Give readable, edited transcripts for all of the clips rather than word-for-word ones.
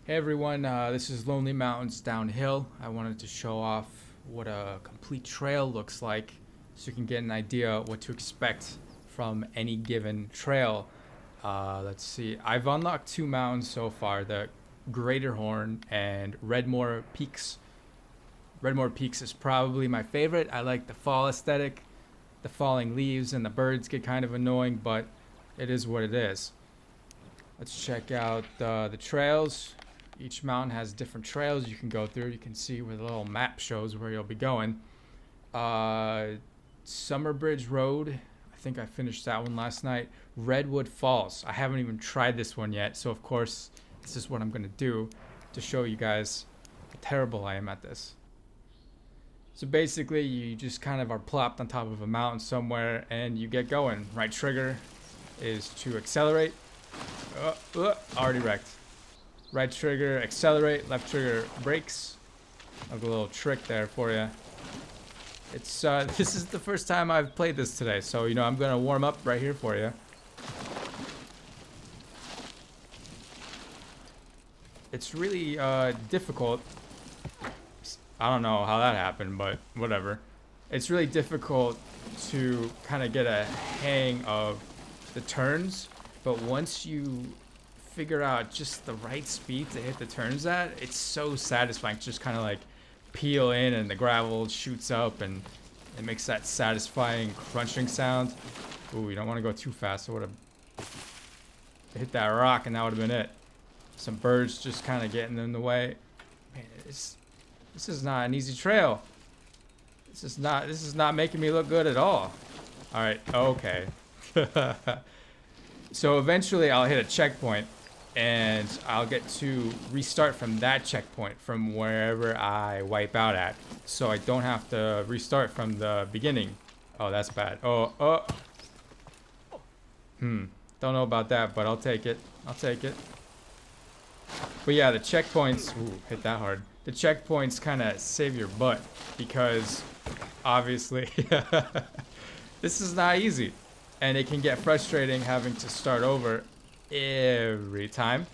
Hey everyone, this is Lonely Mountains Downhill. I wanted to show off what a complete trail looks like so you can get an idea what to expect from any given trail. Let's see, I've unlocked two mountains so far, the Greater Horn and Redmore Peaks. Redmore Peaks is probably my favorite. I like the fall aesthetic. The falling leaves and the birds get kind of annoying, but it is what it is. Let's check out the trails. Each mountain has different trails you can go through. You can see where the little map shows where you'll be going. Summer Bridge Road. I think I finished that one last night. Redwood Falls. I haven't even tried this one yet, so of course this is what I'm going to do to show you guys how terrible I am at this. So basically you just kind of are plopped on top of a mountain somewhere and you get going. Right trigger is to accelerate. Already wrecked. Right trigger, accelerate. Left trigger, brakes. I'll have a little trick there for you. It's this is the first time I've played this today, so I'm gonna warm up right here for you. It's really difficult. I don't know how that happened, but whatever. It's really difficult to kind of get a hang of the turns, but once you figure out just the right speed to hit the turns at, it's so satisfying to just kind of like peel in and the gravel shoots up and it makes that satisfying crunching sound. Ooh, you don't want to go too fast. I would have hit that rock and that would have been it. Some birds just kind of getting in the way. Man, this is not an easy trail. This is not making me look good at all. All right, okay. So eventually I'll hit a checkpoint and I'll get to restart from that checkpoint from wherever I wipe out at. So I don't have to restart from the beginning. Oh, that's bad. Don't know about that, but I'll take it. But yeah, the checkpoints, ooh, hit that hard. The checkpoints kind of save your butt because obviously this is not easy. And it can get frustrating having to start over every time.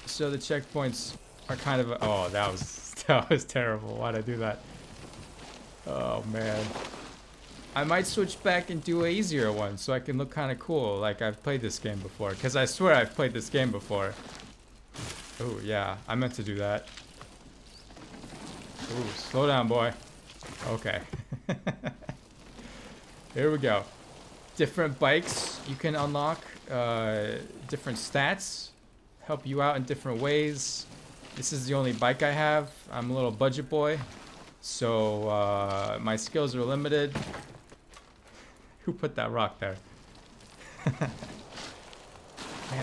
So the checkpoints are kind of oh, that was terrible. Why'd I do that? Oh man. I might switch back and do an easier one so I can look kind of cool like I've played this game before, because I swear I've played this game before. Oh yeah, I meant to do that. Ooh, slow down, boy. Okay. Here we go. Different bikes you can unlock, different stats, help you out in different ways. This is the only bike I have. I'm a little budget boy, so my skills are limited. Who put that rock there? Man,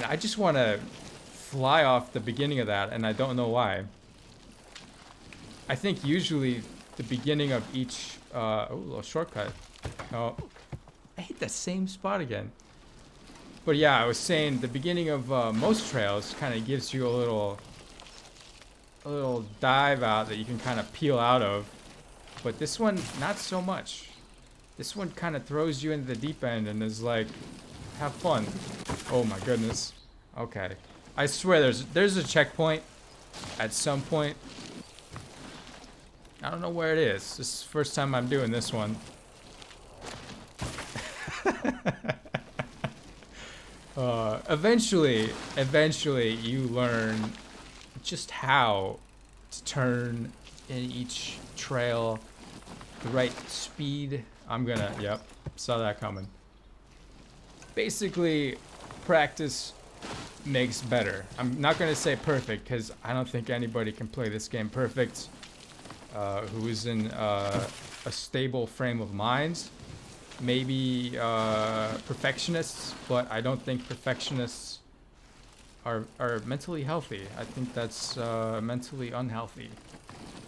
I just want to fly off the beginning of that, and I don't know why. I think usually the beginning of each... oh, a little shortcut. Oh. I hit the same spot again. But yeah, I was saying the beginning of most trails kind of gives you a little dive out that you can kind of peel out of. But this one, not so much. This one kind of throws you into the deep end and is like, have fun. Oh my goodness. Okay. I swear there's a checkpoint at some point. I don't know where it is. This is the first time I'm doing this one. Eventually you learn just how to turn in each trail, the right speed. Yep, saw that coming. Basically, practice makes better. I'm not gonna say perfect because I don't think anybody can play this game perfect who is in a stable frame of mind. Maybe perfectionists, but I don't think perfectionists are mentally healthy. I think that's mentally unhealthy.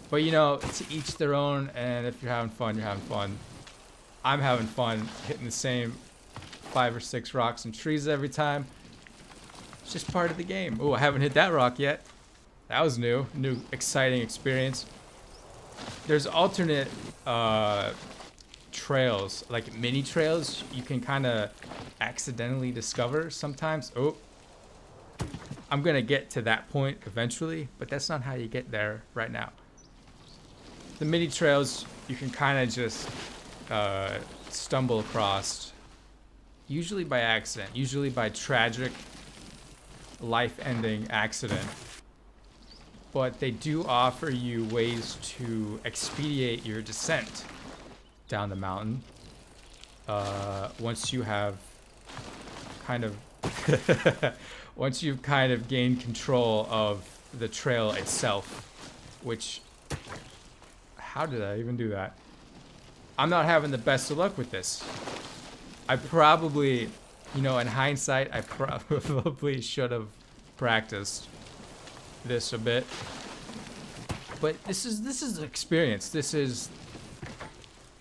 But to each their own, and if you're having fun, you're having fun. I'm having fun hitting the same 5 or 6 rocks and trees every time. It's just part of the game. Oh, I haven't hit that rock yet. That was new exciting experience. There's alternate trails, like mini trails, you can kind of accidentally discover sometimes. Oh, I'm gonna get to that point eventually, but that's not how you get there right now. The mini trails you can kind of just stumble across, usually by accident, usually by tragic, life-ending accident. But they do offer you ways to expedite your descent down the mountain. Once you have kind of once you've kind of gained control of the trail itself, which, how did I even do that? I'm not having the best of luck with this. I probably, in hindsight, I probably should have practiced this a bit. But this is the experience. This is,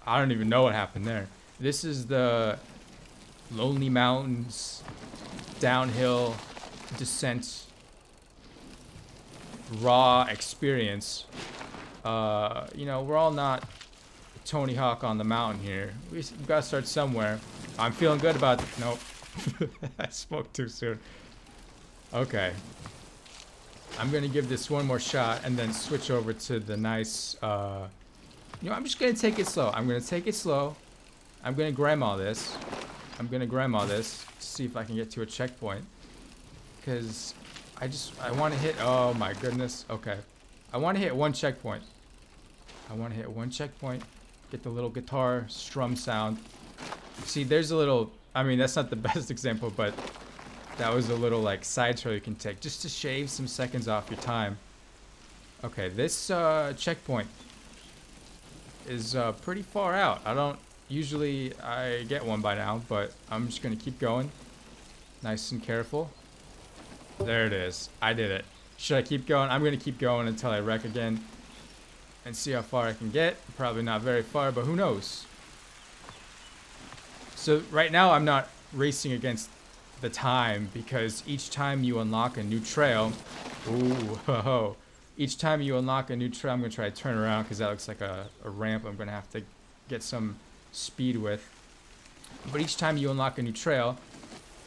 I don't even know what happened there. This is the Lonely Mountains downhill descent raw experience. We're all not Tony Hawk on the mountain here. We've got to start somewhere. I'm feeling good about nope. I spoke too soon. Okay. I'm going to give this one more shot and then switch over to the nice, I'm just going to take it slow. I'm going to take it slow. I'm going to grandma this. To see if I can get to a checkpoint. Because I want to hit, oh my goodness. Okay. I want to hit one checkpoint. Get the little guitar strum sound. See, there's a little, that's not the best example, but that was a little like side trail you can take just to shave some seconds off your time. Okay, this checkpoint is pretty far out. Usually I get one by now, but I'm just gonna keep going. Nice and careful. There it is. I did it. Should I keep going? I'm gonna keep going until I wreck again and see how far I can get. Probably not very far, but who knows? So right now I'm not racing against the time because each time you unlock a new trail, each time you unlock a new trail, I'm gonna try to turn around because that looks like a ramp I'm gonna have to get some speed with. But each time you unlock a new trail,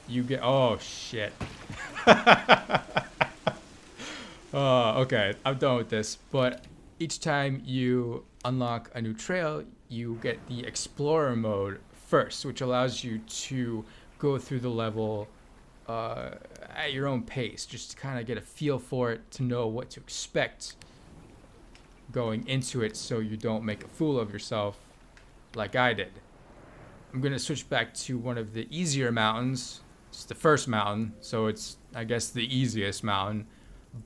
you get, oh shit. Okay, I'm done with this. But each time you unlock a new trail, you get the Explorer mode first, which allows you to go through the level at your own pace, just to kind of get a feel for it, to know what to expect going into it so you don't make a fool of yourself like I did. I'm going to switch back to one of the easier mountains. It's the first mountain, so it's, I guess, the easiest mountain.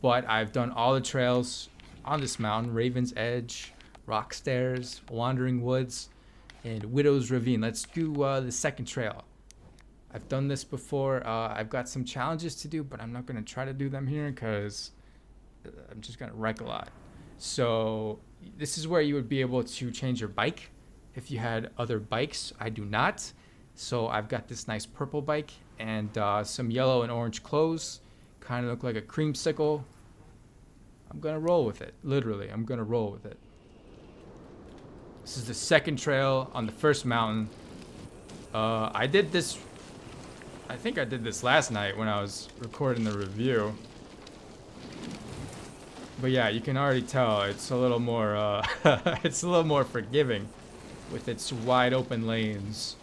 But I've done all the trails on this mountain: Raven's Edge, Rock Stairs, Wandering Woods, and Widow's Ravine. Let's do the second trail. I've done this before. I've got some challenges to do, but I'm not going to try to do them here because I'm just going to wreck a lot. So this is where you would be able to change your bike if you had other bikes. I do not. So I've got this nice purple bike and some yellow and orange clothes. Kind of look like a creamsicle. I'm going to roll with it. Literally, I'm going to roll with it. This is the second trail on the first mountain. I think I did this last night when I was recording the review. But yeah, you can already tell it's a little more it's a little more forgiving with its wide open lanes.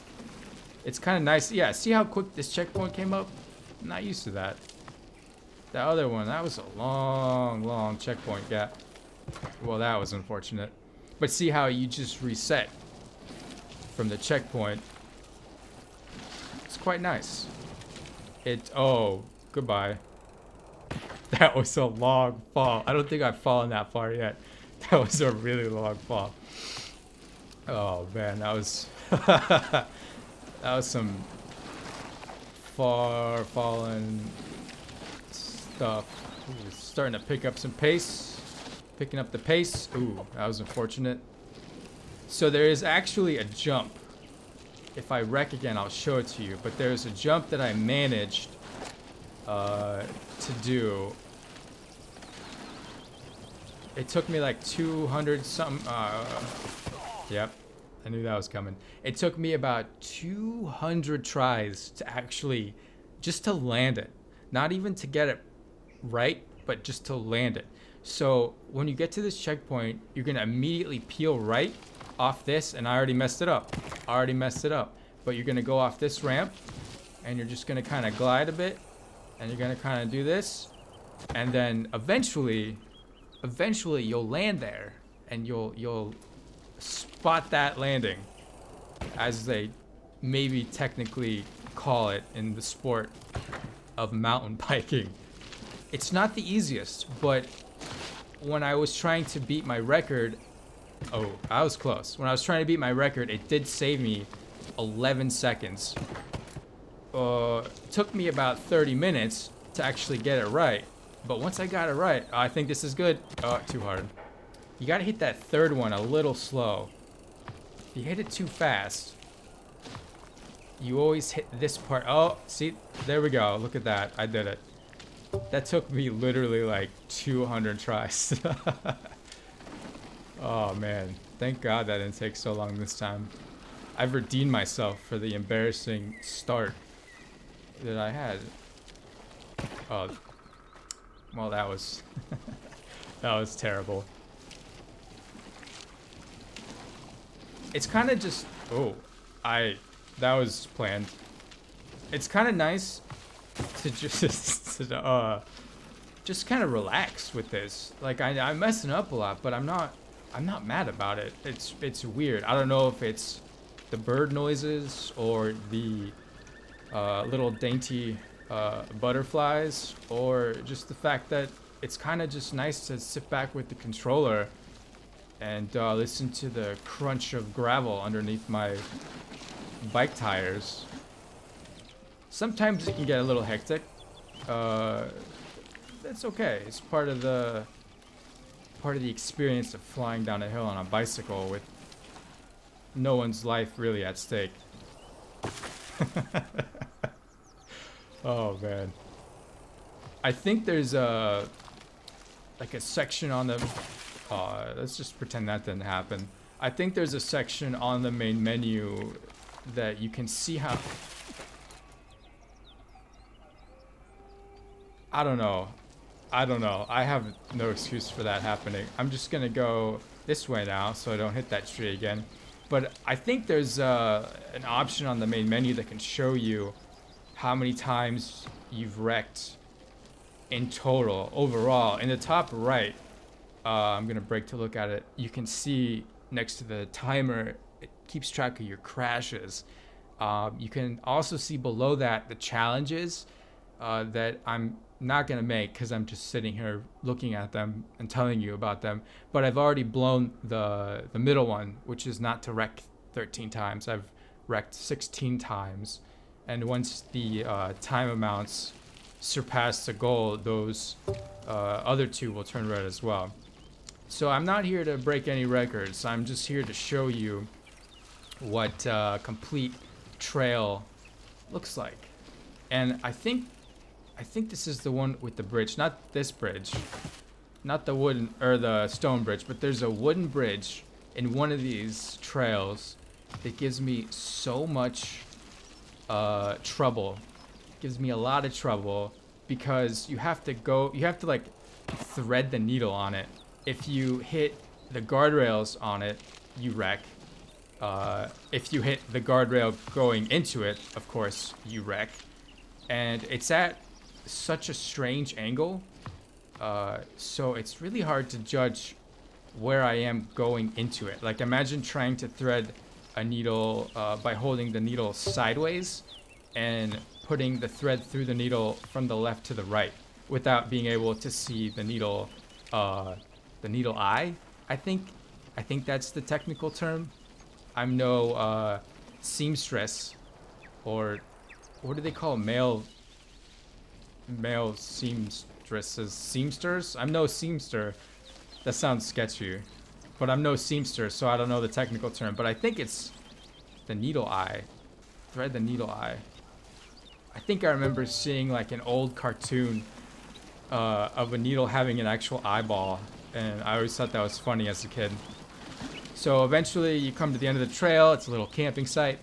It's kind of nice. Yeah, see how quick this checkpoint came up? I'm not used to that. That other one, that was a long checkpoint gap. Well, that was unfortunate. But see how you just reset from the checkpoint. It's quite nice. Oh, goodbye. That was a long fall. I don't think I've fallen that far yet. That was a really long fall. Oh man, that was that was some far fallen stuff. Ooh, starting to pick up some pace. Picking up the pace. Ooh, that was unfortunate. So there is actually a jump. If I wreck again, I'll show it to you. But there's a jump that I managed to do. It took me like 200 something. Yep, I knew that was coming. It took me about 200 tries to actually, just to land it. Not even to get it right, but just to land it. So when you get to this checkpoint, you're gonna immediately peel right off this, and I already messed it up. But you're gonna go off this ramp, and you're just gonna kind of glide a bit, and you're gonna kind of do this, and then eventually you'll land there, and you'll spot that landing, as they maybe technically call it in the sport of mountain biking. It's not the easiest, but when I was trying to beat my record, I was close. When I was trying to beat my record, it did save me 11 seconds. It took me about 30 minutes to actually get it right. But once I got it right, I think this is good. Oh, too hard. You gotta hit that third one a little slow. If you hit it too fast, you always hit this part. Oh, see, there we go. Look at that. I did it. That took me literally like 200 tries. Oh man, thank God that didn't take so long this time. I've redeemed myself for the embarrassing start that I had. Oh, well, that was that was terrible. It's kind of just that was planned. It's kind of nice to just kind of relax with this. Like I'm messing up a lot, but I'm not mad about it. It's weird. I don't know if it's the bird noises or the little dainty butterflies, or just the fact that it's kind of just nice to sit back with the controller and listen to the crunch of gravel underneath my bike tires. Sometimes it can get a little hectic. That's okay. It's part of the experience of flying down a hill on a bicycle with no one's life really at stake. Oh man. I think there's a section on the let's just pretend that didn't happen. I think there's a section on the main menu that you can see how I don't know. I have no excuse for that happening. I'm just gonna go this way now so I don't hit that tree again. But I think there's an option on the main menu that can show you how many times you've wrecked in total, overall. In the top right, I'm gonna break to look at it. You can see next to the timer, it keeps track of your crashes. You can also see below that the challenges that I'm not gonna make because I'm just sitting here looking at them and telling you about them. But I've already blown the middle one, which is not to wreck 13 times. I've wrecked 16 times, and once the time amounts surpass the goal, those other two will turn red as well. So I'm not here to break any records. I'm just here to show you what complete trail looks like. And I think this is the one with the bridge, not this bridge, not the wooden or the stone bridge, but there's a wooden bridge in one of these trails that gives me so much trouble. It gives me a lot of trouble because you have to like thread the needle on it. If you hit the guardrails on it, you wreck. If you hit the guardrail going into it, of course, you wreck. And it's at such a strange angle, so it's really hard to judge where I am going into it. Like, imagine trying to thread a needle by holding the needle sideways and putting the thread through the needle from the left to the right without being able to see the needle eye. I think that's the technical term. I'm no seamstress, or what do they call male seamstresses? Seamsters? I'm no seamster. That sounds sketchy, but I'm no seamster, so I don't know the technical term. But I think it's the needle eye. Thread the needle eye. I think I remember seeing like an old cartoon of a needle having an actual eyeball, and I always thought that was funny as a kid. So eventually you come to the end of the trail. It's a little camping site.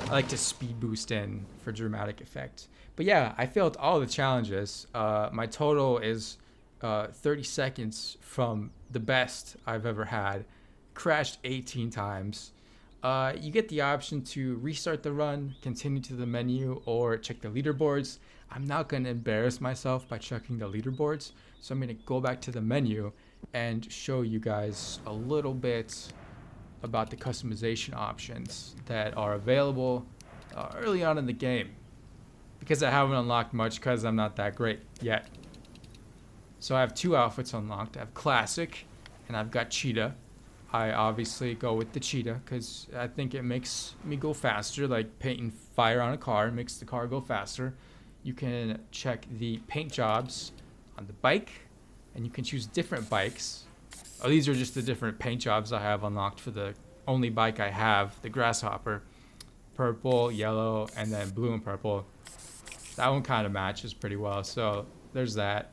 I like to speed boost in for dramatic effect. But yeah, I failed all the challenges. My total is 30 seconds from the best I've ever had. Crashed 18 times. You get the option to restart the run, continue to the menu, or check the leaderboards. I'm not going to embarrass myself by checking the leaderboards, so I'm going to go back to the menu and show you guys a little bit about the customization options that are available early on in the game, because I haven't unlocked much because I'm not that great yet. So I have two outfits unlocked. I have Classic and I've got Cheetah. I obviously go with the Cheetah because I think it makes me go faster, like painting fire on a car makes the car go faster. You can check the paint jobs on the bike, and you can choose different bikes. Oh, these are just the different paint jobs I have unlocked for the only bike I have, the Grasshopper. Purple, yellow, and then blue and purple. That one kind of matches pretty well, so there's that.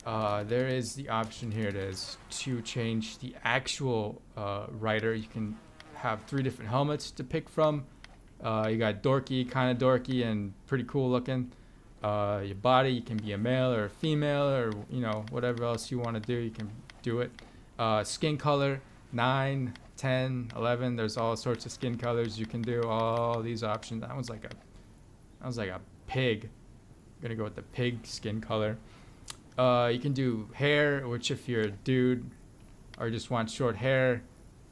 There is the option, here it is, to change the actual rider. You can have 3 different helmets to pick from. You got dorky, kind of dorky, and pretty cool looking. Your body, you can be a male or a female, or whatever else you want to do, you can do it. Skin color, 9, 10, 11. There's all sorts of skin colors you can do. All these options. That was like a pig. I'm gonna go with the pig skin color. You can do hair, which if you're a dude or just want short hair,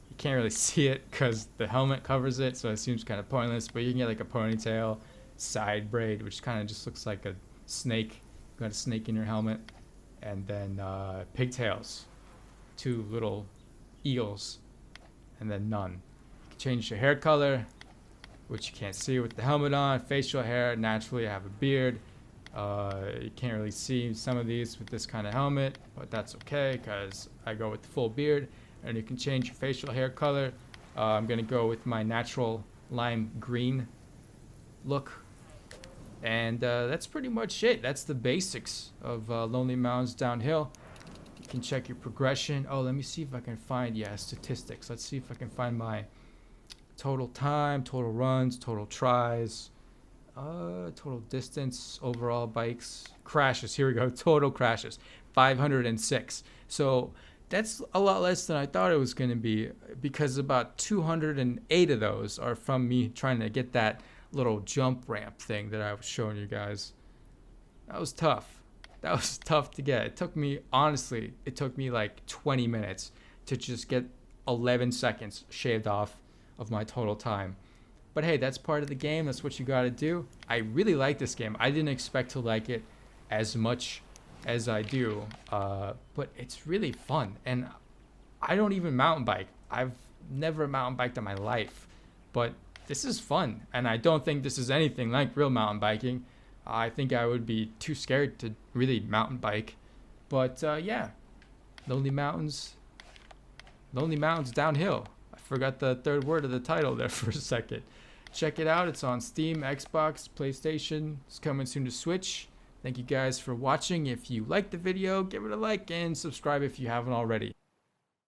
you can't really see it because the helmet covers it, so it seems kind of pointless. But you can get like a ponytail, side braid, which kind of just looks like a snake. You got a snake in your helmet, and then pigtails, 2 little eels, and then none. You can change your hair color, which you can't see with the helmet on. Facial hair, naturally I have a beard. You can't really see some of these with this kind of helmet, but that's okay because I go with the full beard. And you can change your facial hair color. I'm gonna go with my natural lime green look, and that's pretty much it. That's the basics of Lonely Mountains Downhill. You can check your progression. Oh, let me see if I can find statistics. Let's see if I can find my total time, total runs, total tries, total distance, overall bikes, crashes. Here we go. Total crashes, 506. So that's a lot less than I thought it was going to be, because about 208 of those are from me trying to get that little jump ramp thing that I was showing you guys. That was tough. That was tough to get. It took me like 20 minutes to just get 11 seconds shaved off of my total time. But hey, that's part of the game. That's what you got to do. I really like this game. I didn't expect to like it as much as I do, but it's really fun. And I don't even mountain bike. I've never mountain biked in my life, but this is fun. And I don't think this is anything like real mountain biking. I think I would be too scared to really mountain bike. But yeah, Lonely Mountains Downhill. I forgot the third word of the title there for a second. Check it out. It's on Steam, Xbox, PlayStation. It's coming soon to Switch. Thank you guys for watching. If you liked the video, give it a like and subscribe if you haven't already.